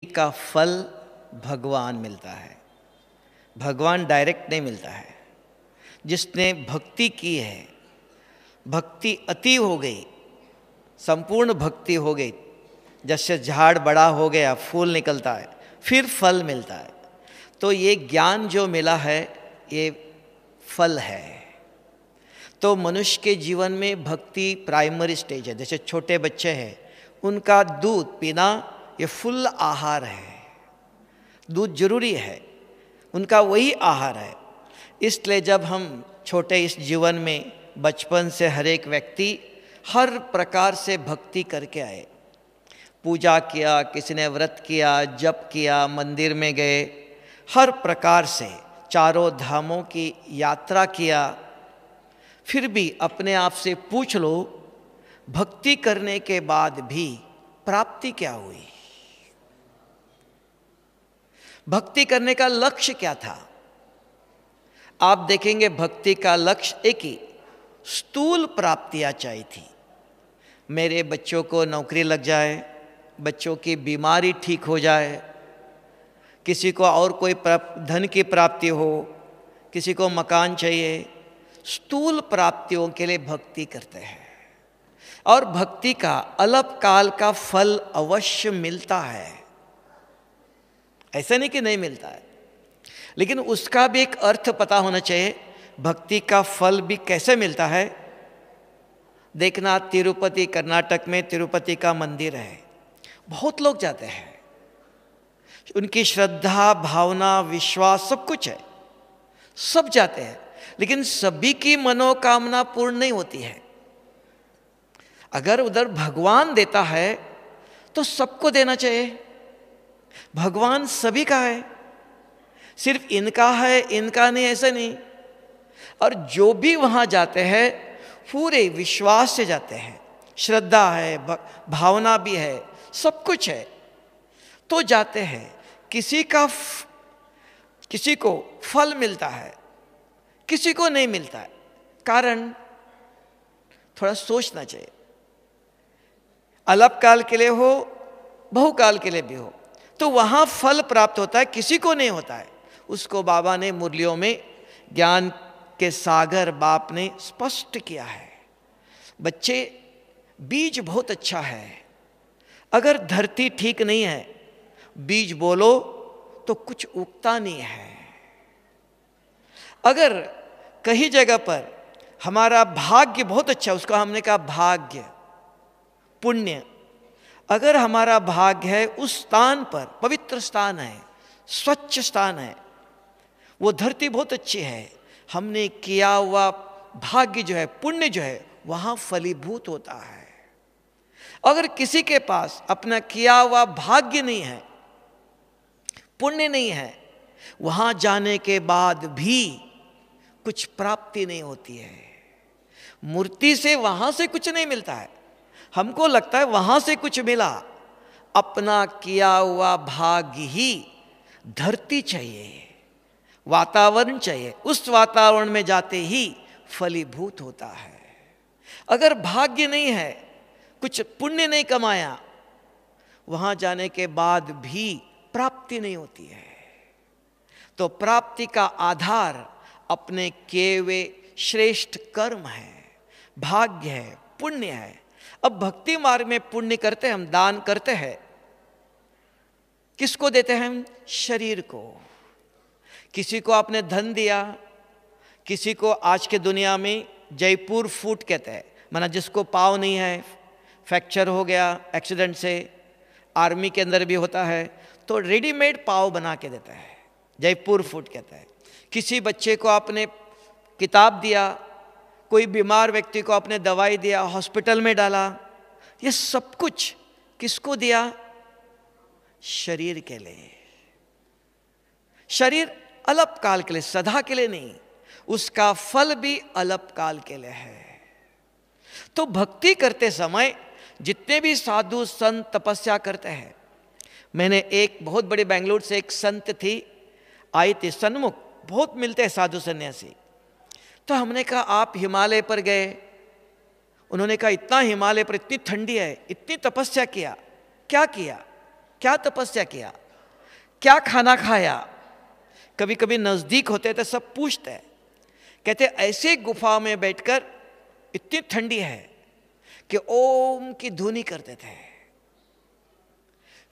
का फल भगवान मिलता है। भगवान डायरेक्ट नहीं मिलता है। जिसने भक्ति की है, भक्ति अति हो गई, संपूर्ण भक्ति हो गई, जैसे झाड़ बड़ा हो गया, फूल निकलता है, फिर फल मिलता है। तो ये ज्ञान जो मिला है ये फल है। तो मनुष्य के जीवन में भक्ति प्राइमरी स्टेज है। जैसे छोटे बच्चे हैं, उनका दूध पीना ये फुल आहार है। दूध जरूरी है, उनका वही आहार है। इसलिए जब हम छोटे इस जीवन में बचपन से हर एक व्यक्ति हर प्रकार से भक्ति करके आए, पूजा किया, किसी ने व्रत किया, जप किया, मंदिर में गए, हर प्रकार से चारों धामों की यात्रा किया, फिर भी अपने आप से पूछ लो भक्ति करने के बाद भी प्राप्ति क्या हुई? भक्ति करने का लक्ष्य क्या था? आप देखेंगे भक्ति का लक्ष्य एक ही, स्थूल प्राप्तियां चाहिए थी। मेरे बच्चों को नौकरी लग जाए, बच्चों की बीमारी ठीक हो जाए, किसी को और कोई धन की प्राप्ति हो, किसी को मकान चाहिए, स्थूल प्राप्तियों के लिए भक्ति करते हैं। और भक्ति का अल्पकाल का फल अवश्य मिलता है, ऐसा नहीं कि नहीं मिलता है, लेकिन उसका भी एक अर्थ पता होना चाहिए। भक्ति का फल भी कैसे मिलता है? देखना, तिरुपति कर्नाटक में तिरुपति का मंदिर है, बहुत लोग जाते हैं, उनकी श्रद्धा, भावना, विश्वास सब कुछ है, सब जाते हैं, लेकिन सभी की मनोकामना पूर्ण नहीं होती है। अगर उधर भगवान देता है तो सबको देना चाहिए। भगवान सभी का है, सिर्फ इनका है इनका नहीं, ऐसा नहीं। और जो भी वहां जाते हैं पूरे विश्वास से जाते हैं, श्रद्धा है, भावना भी है, सब कुछ है, तो जाते हैं। किसी को फल मिलता है, किसी को नहीं मिलता है। कारण थोड़ा सोचना चाहिए। अल्पकाल के लिए हो, बहुकाल के लिए भी हो, तो वहां फल प्राप्त होता है, किसी को नहीं होता है। उसको बाबा ने मुरलियों में, ज्ञान के सागर बाप ने स्पष्ट किया है। बच्चे, बीज बहुत अच्छा है, अगर धरती ठीक नहीं है, बीज बोलो तो कुछ उगता नहीं है। अगर कहीं जगह पर हमारा भाग्य बहुत अच्छा, उसको हमने कहा भाग्य, पुण्य, अगर हमारा भाग्य है उस स्थान पर, पवित्र स्थान है, स्वच्छ स्थान है, वो धरती बहुत अच्छी है, हमने किया हुआ भाग्य जो है, पुण्य जो है, वहां फलीभूत होता है। अगर किसी के पास अपना किया हुआ भाग्य नहीं है, पुण्य नहीं है, वहां जाने के बाद भी कुछ प्राप्ति नहीं होती है। मूर्ति से वहां से कुछ नहीं मिलता है। हमको लगता है वहां से कुछ मिला, अपना किया हुआ भाग्य ही धरती चाहिए, वातावरण चाहिए, उस वातावरण में जाते ही फलीभूत होता है। अगर भाग्य नहीं है, कुछ पुण्य नहीं कमाया, वहां जाने के बाद भी प्राप्ति नहीं होती है। तो प्राप्ति का आधार अपने किए हुए श्रेष्ठ कर्म है, भाग्य है, पुण्य है। अब भक्ति मार्ग में पुण्य करते हैं, हम दान करते हैं, किसको देते हैं हम? शरीर को। किसी को आपने धन दिया, किसी को आज के दुनिया में जयपुर फूट कहते हैं, माना जिसको पाँव नहीं है, फ्रैक्चर हो गया एक्सीडेंट से, आर्मी के अंदर भी होता है, तो रेडीमेड पाँव बना के देता है, जयपुर फूट कहता है। किसी बच्चे को आपने किताब दिया, कोई बीमार व्यक्ति को आपने दवाई दिया, हॉस्पिटल में डाला, ये सब कुछ किसको दिया? शरीर के लिए। शरीर अल्पकाल के लिए, सदा के लिए नहीं, उसका फल भी अल्पकाल के लिए है। तो भक्ति करते समय जितने भी साधु संत तपस्या करते हैं, मैंने एक बहुत बड़ी बेंगलुरु से एक संत थी, आई थी सन्मुख, बहुत मिलते हैं साधु सन्यासी। तो हमने कहा आप हिमालय पर गए, उन्होंने कहा इतना हिमालय पर इतनी ठंडी है, इतनी तपस्या किया, क्या किया? क्या तपस्या किया, क्या खाना खाया। कभी कभी नजदीक होते तो सब पूछते हैं, कहते ऐसे गुफा में बैठकर इतनी ठंडी है कि ओम की धुनी करते थे।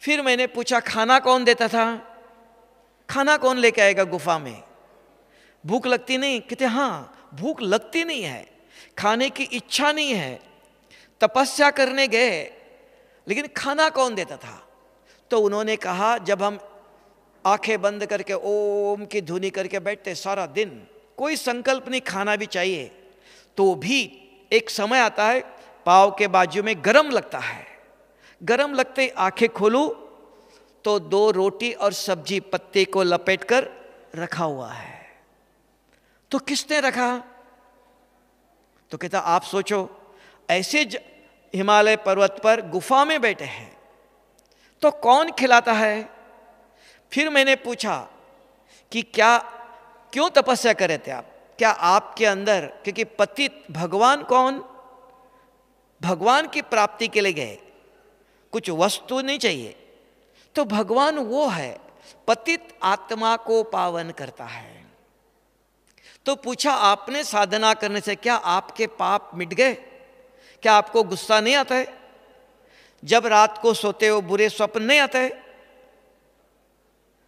फिर मैंने पूछा खाना कौन देता था, खाना कौन लेके आएगा गुफा में, भूख लगती नहीं। कहते हाँ भूख लगती नहीं है, खाने की इच्छा नहीं है, तपस्या करने गए लेकिन खाना कौन देता था। तो उन्होंने कहा जब हम आंखें बंद करके ओम की धुनी करके बैठते सारा दिन, कोई संकल्प नहीं, खाना भी चाहिए, तो भी एक समय आता है पाँव के बाजू में गरम लगता है, गरम लगते ही आंखें खोलूं तो 2 रोटी और सब्जी पत्ते को लपेटकर रखा हुआ है। तो किसने रखा। तो कहता आप सोचो, ऐसे हिमालय पर्वत पर गुफा में बैठे हैं तो कौन खिलाता है। फिर मैंने पूछा कि क्यों तपस्या कर रहे थे आप, क्या आपके अंदर, क्योंकि पतित भगवान कौन, भगवान की प्राप्ति के लिए गए, कुछ वस्तु नहीं चाहिए, तो भगवान वो है पतित आत्मा को पावन करता है। तो पूछा आपने साधना करने से क्या आपके पाप मिट गए, क्या आपको गुस्सा नहीं आता है, जब रात को सोते हो बुरे स्वप्न नहीं आते।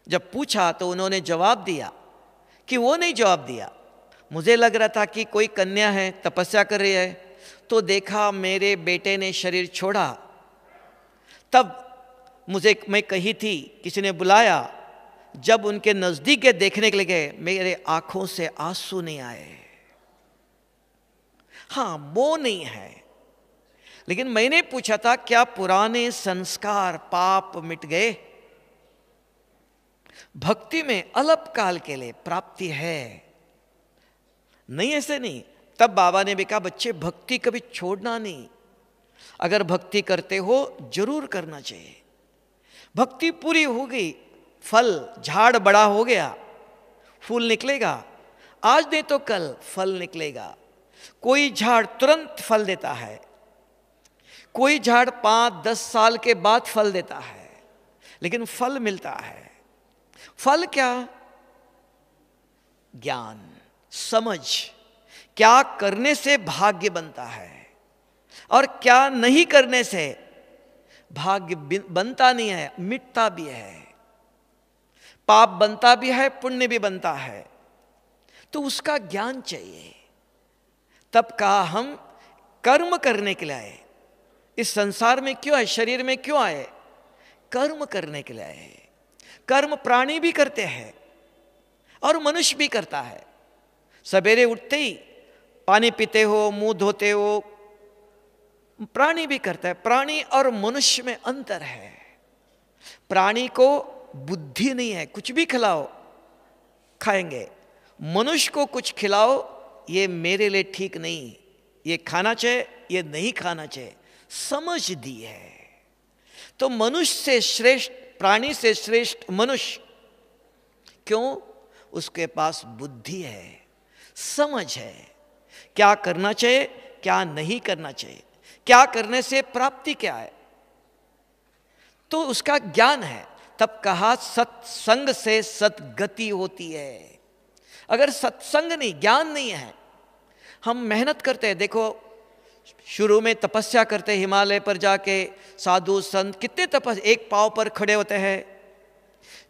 जब पूछा तो उन्होंने जवाब दिया कि वो नहीं जवाब दिया। मुझे लग रहा था कि कोई कन्या है तपस्या कर रही है, तो देखा मेरे बेटे ने शरीर छोड़ा। तब मैं कही थी, किसी ने बुलाया, जब उनके नजदीक के देखने के लिए गए, मेरे आंखों से आंसू नहीं आए। हाँ मोह नहीं है, लेकिन मैंने पूछा था क्या पुराने संस्कार पाप मिट गए। भक्ति में अल्पकाल के लिए प्राप्ति है, नहीं ऐसे नहीं। तब बाबा ने भी कहा बच्चे भक्ति कभी छोड़ना नहीं, अगर भक्ति करते हो जरूर करना चाहिए। भक्ति पूरी हो गई, फल झाड़ बड़ा हो गया, फूल निकलेगा, आज नहीं तो कल फल निकलेगा। कोई झाड़ तुरंत फल देता है, कोई झाड़ 5-10 साल के बाद फल देता है, लेकिन फल मिलता है। फल क्या, ज्ञान, समझ, क्या करने से भाग्य बनता है और क्या नहीं करने से भाग्य बनता नहीं है, मिटता भी है। पाप बनता भी है, पुण्य भी बनता है, तो उसका ज्ञान चाहिए। तब कहा हम कर्म करने के लिए आए, इस संसार में क्यों आए, शरीर में क्यों आए, कर्म करने के लिए आए। कर्म प्राणी भी करते हैं और मनुष्य भी करता है। सवेरे उठते ही पानी पीते हो, मुंह धोते हो, प्राणी भी करता है। प्राणी और मनुष्य में अंतर है। प्राणी को बुद्धि नहीं है, कुछ भी खिलाओ खाएंगे। मनुष्य को कुछ खिलाओ, ये मेरे लिए ठीक नहीं, ये खाना चाहिए, ये नहीं खाना चाहिए, समझ दी है। तो मनुष्य से श्रेष्ठ, प्राणी से श्रेष्ठ मनुष्य, क्यों, उसके पास बुद्धि है, समझ है, क्या करना चाहिए, क्या नहीं करना चाहिए, क्या करने से प्राप्ति क्या है, तो उसका ज्ञान है। तब कहा सत्संग से सद्गति होती है। अगर सत्संग नहीं, ज्ञान नहीं है, हम मेहनत करते हैं, देखो शुरू में तपस्या करते हैं, हिमालय पर जाके साधु संत कितने तपस्या, एक पांव पर खड़े होते हैं,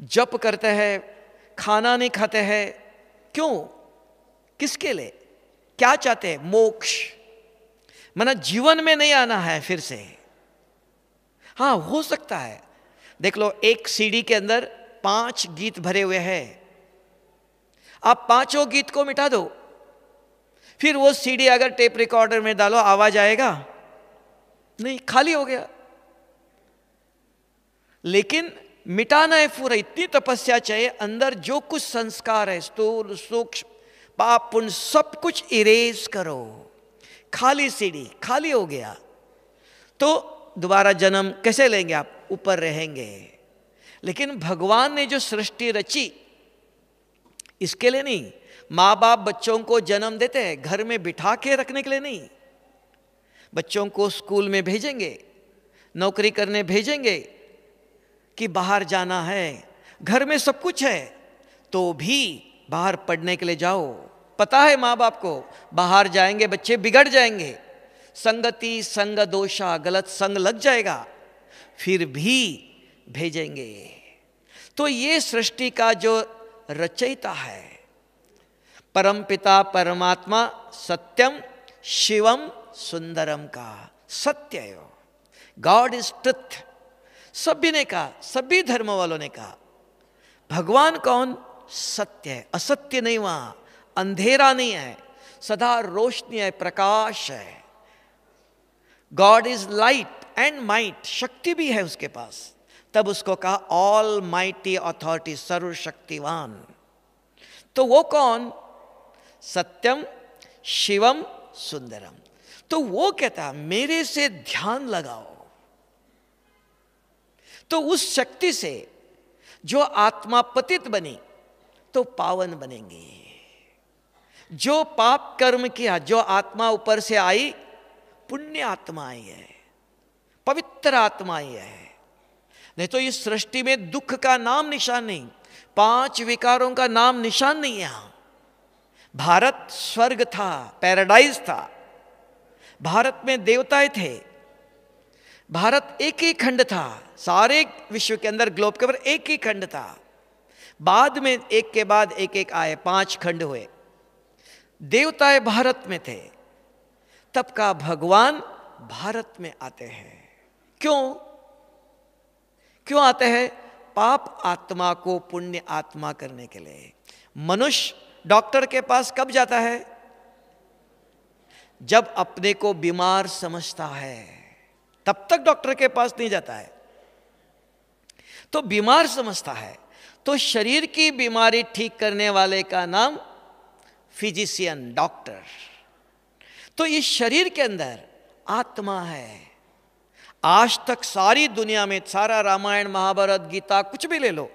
जप करते हैं, खाना नहीं खाते हैं, क्यों, किसके लिए, क्या चाहते हैं, मोक्ष, माना जीवन में नहीं आना है फिर से। हाँ हो सकता है, देख लो एक सीडी के अंदर 5 गीत भरे हुए हैं, आप 5 गीत को मिटा दो, फिर वो सीडी अगर टेप रिकॉर्डर में डालो आवाज आएगा नहीं, खाली हो गया। लेकिन मिटाना है पूरा, इतनी तपस्या चाहिए, अंदर जो कुछ संस्कार है, स्थूल सूक्ष्म पाप पुण्य सब कुछ इरेज करो। खाली सीडी, खाली हो गया तो दोबारा जन्म कैसे लेंगे आप, ऊपर रहेंगे। लेकिन भगवान ने जो सृष्टि रची, इसके लिए नहीं। माँ बाप बच्चों को जन्म देते हैं घर में बिठा के रखने के लिए नहीं, बच्चों को स्कूल में भेजेंगे, नौकरी करने भेजेंगे, कि बाहर जाना है, घर में सब कुछ है, तो भी बाहर पढ़ने के लिए जाओ। पता है माँ बाप को बाहर जाएंगे बच्चे बिगड़ जाएंगे, संगति संग दोषा, गलत संग लग जाएगा, फिर भी भेजेंगे। तो ये सृष्टि का जो रचयिता है, परमपिता परमात्मा सत्यम शिवम सुंदरम का सत्य है, गॉड इज ट्रुथ। सभी ने कहा, सभी धर्म वालों ने कहा भगवान कौन? सत्य है, असत्य नहीं, वहां अंधेरा नहीं है, सदा रोशनी है, प्रकाश है। God is light and might, शक्ति भी है उसके पास, तब उसको कहा ऑल माइटी अथॉरिटी, सर्वशक्तिवान। तो वो कौन? सत्यम शिवम सुंदरम। तो वो कहता मेरे से ध्यान लगाओ, तो उस शक्ति से जो आत्मा पतित बनी तो पावन बनेंगे। जो पाप कर्म किया, जो आत्मा ऊपर से आई, पुण्य आत्मा आई है, पवित्र आत्मा आई है। नहीं तो इस सृष्टि में दुख का नाम निशान नहीं, 5 विकारों का नाम निशान नहीं। यहां भारत स्वर्ग था, पैराडाइज था, भारत में देवताएं थे, भारत एक ही खंड था, सारे विश्व के अंदर ग्लोब के ऊपर एक ही खंड था। बाद में एक के बाद एक एक आए, 5 खंड हुए। देवताएं भारत में थे, तब का भगवान भारत में आते हैं। क्यों आते हैं? पाप आत्मा को पुण्य आत्मा करने के लिए। मनुष्य डॉक्टर के पास कब जाता है? जब अपने को बीमार समझता है, तब तक डॉक्टर के पास नहीं जाता है। तो बीमार समझता है, तो शरीर की बीमारी ठीक करने वाले का नाम फिजिशियन, डॉक्टर। तो इस शरीर के अंदर आत्मा है। आज तक सारी दुनिया में, सारा रामायण महाभारत गीता कुछ भी ले लो,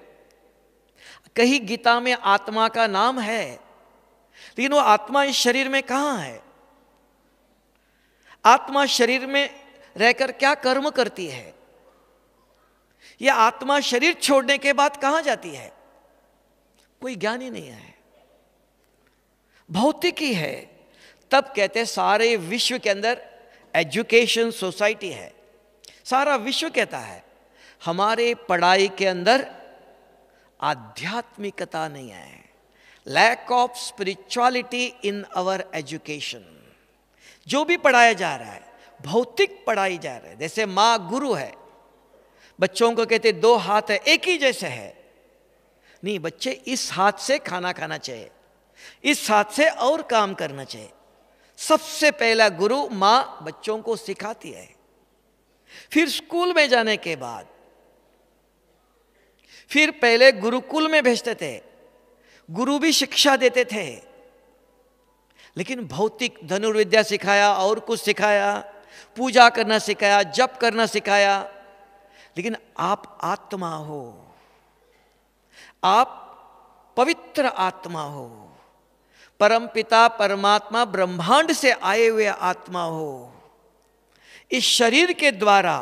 कहीं गीता में आत्मा का नाम है, लेकिन वो आत्मा इस शरीर में कहां है? आत्मा शरीर में रहकर क्या कर्म करती है? यह आत्मा शरीर छोड़ने के बाद कहां जाती है? कोई ज्ञान ही नहीं है, भौतिक ही है। तब कहते सारे विश्व के अंदर एजुकेशन सोसाइटी है, सारा विश्व कहता है हमारे पढ़ाई के अंदर आध्यात्मिकता नहीं है, lack of spirituality in our education. जो भी पढ़ाया जा रहा है भौतिक पढ़ाई जा रहा है। जैसे माँ गुरु है, बच्चों को कहते 2 हाथ है, एक ही जैसे है। नहीं, बच्चे इस हाथ से खाना खाना चाहिए, इस हाथ से और काम करना चाहिए। सबसे पहला गुरु माँ बच्चों को सिखाती है। फिर स्कूल में जाने के बाद, फिर पहले गुरुकुल में भेजते थे, गुरु भी शिक्षा देते थे, लेकिन भौतिक धनुर्विद्या सिखाया और कुछ सिखाया, पूजा करना सिखाया, जप करना सिखाया। लेकिन आप आत्मा हो, आप पवित्र आत्मा हो, परमपिता परमात्मा ब्रह्मांड से आए हुए आत्मा हो। इस शरीर के द्वारा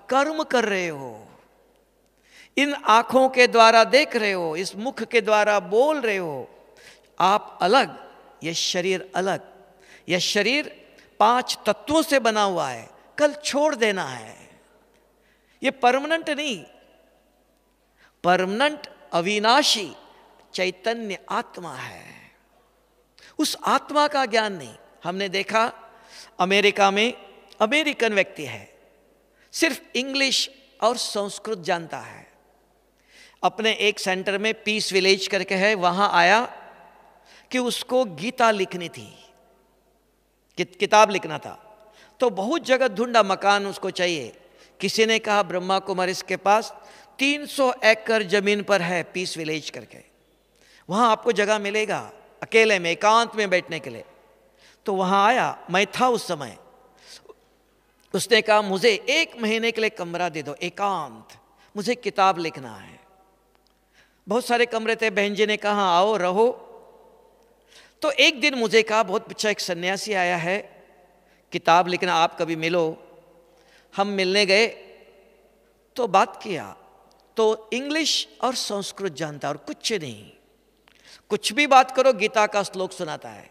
कर्म कर रहे हो, इन आंखों के द्वारा देख रहे हो, इस मुख के द्वारा बोल रहे हो। आप अलग, यह शरीर अलग। यह शरीर 5 तत्वों से बना हुआ है, कल छोड़ देना है। यह परमानेंट नहीं, परमानेंट अविनाशी चैतन्य आत्मा है। उस आत्मा का ज्ञान नहीं। हमने देखा अमेरिका में अमेरिकन व्यक्ति है, सिर्फ इंग्लिश और संस्कृत जानता है। अपने एक सेंटर में पीस विलेज करके है, वहां आया कि उसको गीता लिखनी थी, किताब लिखना था। तो बहुत जगह ढूंढा, मकान उसको चाहिए। किसी ने कहा ब्रह्मा कुमारी के पास 300 एकड़ जमीन पर है पीस विलेज करके, वहां आपको जगह मिलेगा अकेले में एकांत में बैठने के लिए। तो वहां आया, मैं था उस समय। उसने कहा मुझे 1 महीने के लिए कमरा दे दो, एकांत, मुझे किताब लिखना है। बहुत सारे कमरे थे, बहन जी ने कहा आओ रहो। तो एक दिन मुझे कहा बहुत अच्छा एक सन्यासी आया है, किताब लिखना, आप कभी मिलो। हम मिलने गए तो बात किया, तो इंग्लिश और संस्कृत जानता है और कुछ नहीं। कुछ भी बात करो, गीता का श्लोक सुनाता है,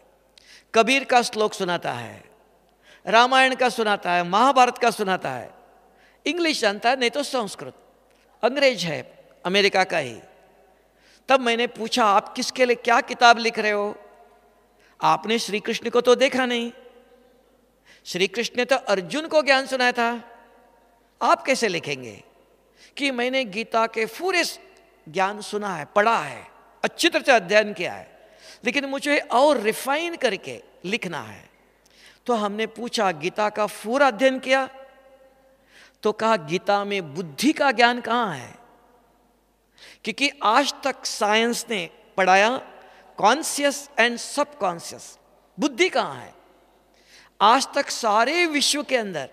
कबीर का श्लोक सुनाता है, रामायण का सुनाता है, महाभारत का सुनाता है। इंग्लिश जानता है, नहीं तो संस्कृत। अंग्रेज है, अमेरिका का ही। तब मैंने पूछा, आप किसके लिए क्या किताब लिख रहे हो? आपने श्री कृष्ण को तो देखा नहीं। श्री कृष्ण ने तो अर्जुन को ज्ञान सुनाया था, आप कैसे लिखेंगे? कि मैंने गीता के पूरे ज्ञान सुना है, पढ़ा है, अच्छी तरह से अध्ययन किया है, लेकिन मुझे और रिफाइन करके लिखना है। तो हमने पूछा, गीता का पूरा अध्ययन किया? तो कहा, गीता में बुद्धि का ज्ञान कहाँ है? क्योंकि आज तक साइंस ने पढ़ाया कॉन्शियस एंड सबकॉन्शियस, बुद्धि कहाँ है? आज तक सारे विश्व के अंदर,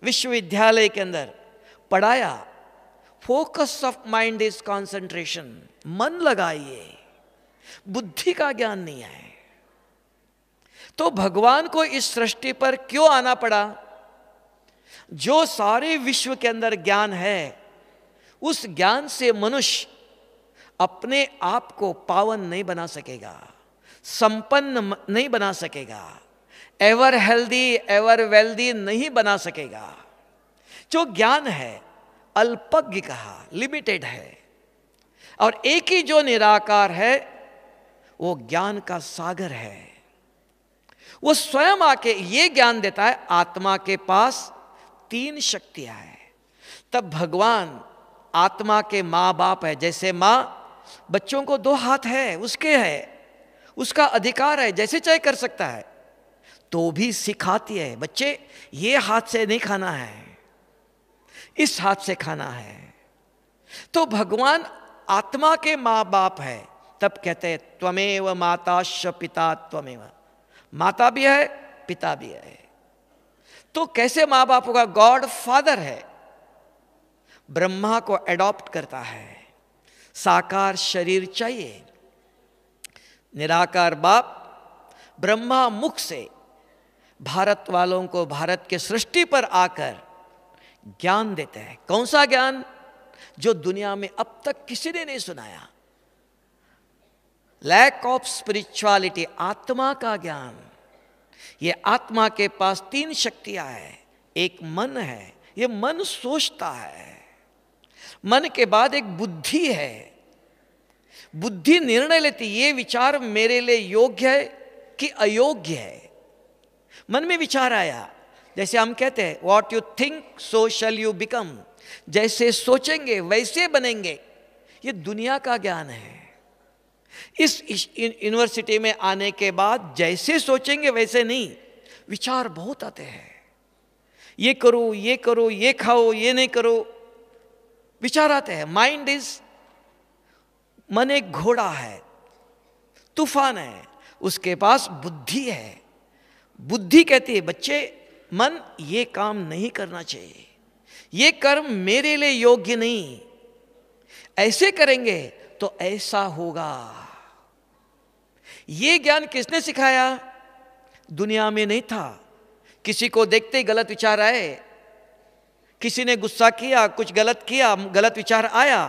विश्वविद्यालय के अंदर पढ़ाया focus of mind is concentration, मन लगाइए, बुद्धि का ज्ञान नहीं है। तो भगवान को इस सृष्टि पर क्यों आना पड़ा? जो सारे विश्व के अंदर ज्ञान है, उस ज्ञान से मनुष्य अपने आप को पावन नहीं बना सकेगा, संपन्न नहीं बना सकेगा, एवर हेल्दी एवर वेल्दी नहीं बना सकेगा। जो ज्ञान है अल्पज्ञ कहा, लिमिटेड है, और एक ही जो निराकार है वो ज्ञान का सागर है। वो स्वयं आके ये ज्ञान देता है। आत्मा के पास 3 शक्तियां हैं। तब भगवान आत्मा के माँ बाप है। जैसे माँ बच्चों को 2 हाथ है, उसके है, उसका अधिकार है, जैसे चाहे कर सकता है, तो भी सिखाती है, बच्चे ये हाथ से नहीं खाना है, इस हाथ से खाना है। तो भगवान आत्मा के माँ बाप है। तब कहते हैं त्वमेव माताश्च पिता त्वमेव, माता भी है, पिता भी है। तो कैसे माँ बाप होगा? गॉड फादर है, ब्रह्मा को एडॉप्ट करता है, साकार शरीर चाहिए। निराकार बाप ब्रह्मा मुख से भारत वालों को भारत के सृष्टि पर आकर ज्ञान देते हैं। कौन सा ज्ञान? जो दुनिया में अब तक किसी ने नहीं सुनाया। लैक ऑफ स्पिरिचुअलिटी, आत्मा का ज्ञान। ये आत्मा के पास 3 शक्तियां हैं। एक मन है, ये मन सोचता है। मन के बाद एक बुद्धि है, बुद्धि निर्णय लेती, ये विचार मेरे लिए योग्य है कि अयोग्य है। मन में विचार आया, जैसे हम कहते हैं what you think so shall you become, जैसे सोचेंगे वैसे बनेंगे। ये दुनिया का ज्ञान है। इस यूनिवर्सिटी में आने के बाद जैसे सोचेंगे वैसे नहीं, विचार बहुत आते हैं, ये करो, ये करो, ये खाओ, ये नहीं करो, विचार आते हैं। माइंड इज, मन एक घोड़ा है, तूफान है, उसके पास बुद्धि है। बुद्धि कहती है बच्चे, मन ये काम नहीं करना चाहिए, ये कर्म मेरे लिए योग्य नहीं, ऐसे करेंगे तो ऐसा होगा। ये ज्ञान किसने सिखाया? दुनिया में नहीं था। किसी को देखते ही गलत विचार आए, किसी ने गुस्सा किया, कुछ गलत किया, गलत विचार आया,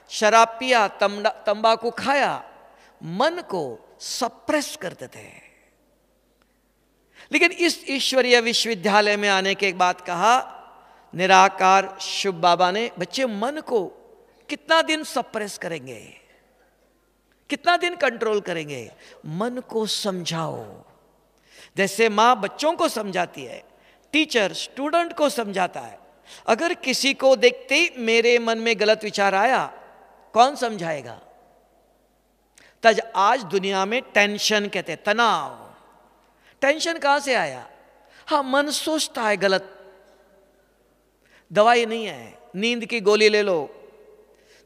शराब पिया, तंबाकू खाया, मन को सप्रेस करते थे। लेकिन इस ईश्वरीय विश्वविद्यालय में आने के बाद कहा निराकार शिव बाबा ने, बच्चे मन को कितना दिन सप्रेस करेंगे, कितना दिन कंट्रोल करेंगे? मन को समझाओ। जैसे माँ बच्चों को समझाती है, टीचर स्टूडेंट को समझाता है। अगर किसी को देखते ही मेरे मन में गलत विचार आया, कौन समझाएगा? तज आज दुनिया में टेंशन कहते हैं, तनाव। टेंशन कहां से आया? हाँ, मन सोचता है गलत। दवाई नहीं है, नींद की गोली ले लो।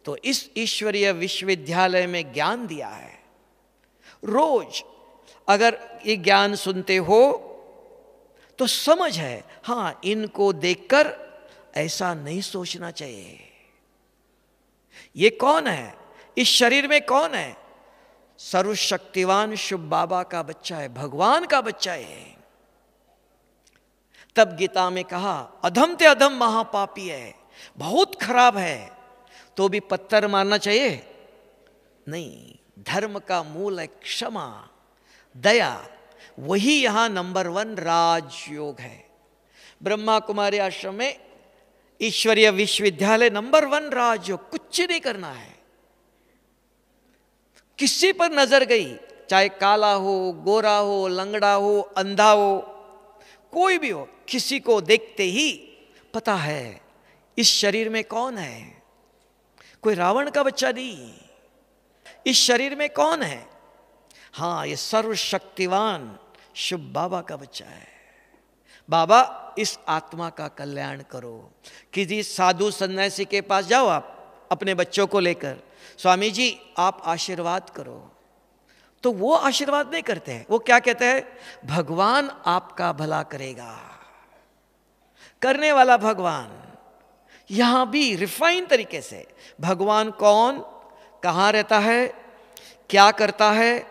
तो इस ईश्वरीय विश्वविद्यालय में ज्ञान दिया है। रोज अगर ये ज्ञान सुनते हो तो समझ है, हाँ इनको देखकर ऐसा नहीं सोचना चाहिए। ये कौन है? इस शरीर में कौन है? सर्वशक्तिवान शिव बाबा का बच्चा है, भगवान का बच्चा है। तब गीता में कहा अधम ते अधम महापापी है, बहुत खराब है। तो भी पत्थर मारना चाहिए? नहीं। धर्म का मूल है क्षमा, दया। वही यहां नंबर 1 राजयोग है। ब्रह्मा कुमारी आश्रम में ईश्वरीय विश्वविद्यालय नंबर 1 राजयोग। कुछ नहीं करना है। किसी पर नजर गई, चाहे काला हो, गोरा हो, लंगड़ा हो, अंधा हो, कोई भी हो, किसी को देखते ही पता है इस शरीर में कौन है। कोई रावण का बच्चा नहीं, इस शरीर में कौन है? हाँ, ये सर्वशक्तिवान शुभ बाबा का बच्चा है। बाबा इस आत्मा का कल्याण करो। किसी साधु सन्यासी के पास जाओ आप अपने बच्चों को लेकर, स्वामी जी आप आशीर्वाद करो, तो वो आशीर्वाद नहीं करते हैं। वो क्या कहते हैं? भगवान आपका भला करेगा। करने वाला भगवान। यहां भी रिफाइन तरीके से भगवान कौन, कहां रहता है, क्या करता है,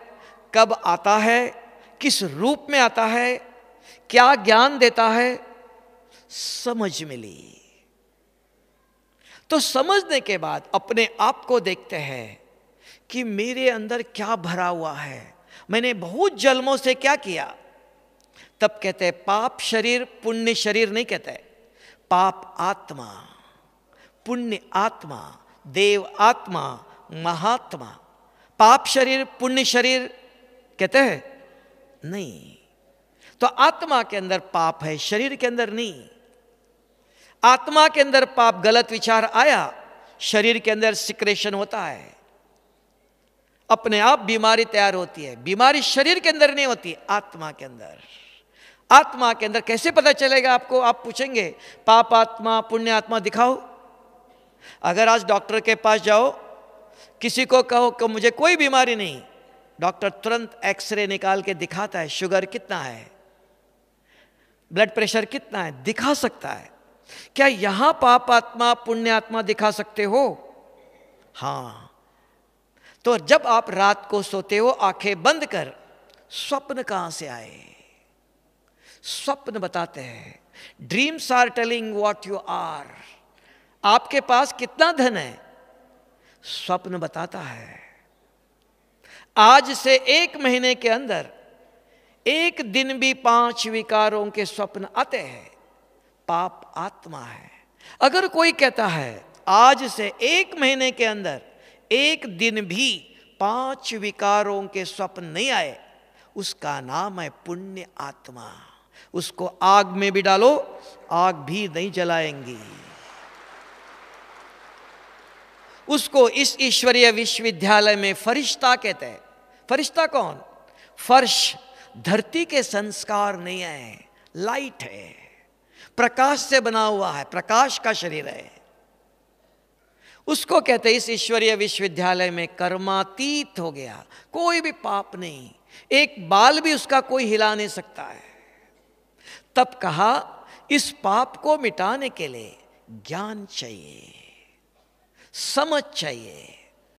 कब आता है, किस रूप में आता है, क्या ज्ञान देता है, समझ मिली। तो समझने के बाद अपने आप को देखते हैं कि मेरे अंदर क्या भरा हुआ है, मैंने बहुत जन्मों से क्या किया। तब कहते हैं पाप शरीर पुण्य शरीर नहीं कहते, पाप आत्मा, पुण्य आत्मा, देव आत्मा, महात्मा। पाप शरीर पुण्य शरीर कहते हैं नहीं। तो आत्मा के अंदर पाप है, शरीर के अंदर नहीं। आत्मा के अंदर पाप, गलत विचार आया, शरीर के अंदर सिक्रेशन होता है, अपने आप बीमारी तैयार होती है। बीमारी शरीर के अंदर नहीं होती, आत्मा के अंदर। आत्मा के अंदर कैसे पता चलेगा आपको? आप पूछेंगे पाप आत्मा पुण्य आत्मा दिखाओ। अगर आज डॉक्टर के पास जाओ, किसी को कहो कि मुझे कोई बीमारी नहीं, डॉक्टर तुरंत एक्सरे निकाल के दिखाता है, शुगर कितना है, ब्लड प्रेशर कितना है, दिखा सकता है। क्या यहां पाप आत्मा पुण्य आत्मा दिखा सकते हो? हां। तो जब आप रात को सोते हो आंखें बंद कर, स्वप्न कहां से आए? स्वप्न बताते हैं। Dreams are telling what you are. आपके पास कितना धन है, स्वप्न बताता है। आज से 1 महीने के अंदर एक दिन भी 5 विकारों के स्वप्न आते हैं, पाप आत्मा है। अगर कोई कहता है आज से 1 महीने के अंदर एक दिन भी 5 विकारों के स्वप्न नहीं आए, उसका नाम है पुण्य आत्मा। उसको आग में भी डालो, आग भी नहीं जलाएंगी। उसको इस ईश्वरीय विश्वविद्यालय में फरिश्ता कहते हैं। फरिश्ता कौन? फर्श, धरती के संस्कार नहीं है, लाइट है, प्रकाश से बना हुआ है, प्रकाश का शरीर है। उसको कहते हैं इस ईश्वरीय विश्वविद्यालय में कर्मातीत हो गया, कोई भी पाप नहीं, एक बाल भी उसका कोई हिला नहीं सकता है। तब कहा इस पाप को मिटाने के लिए ज्ञान चाहिए, समझ चाहिए।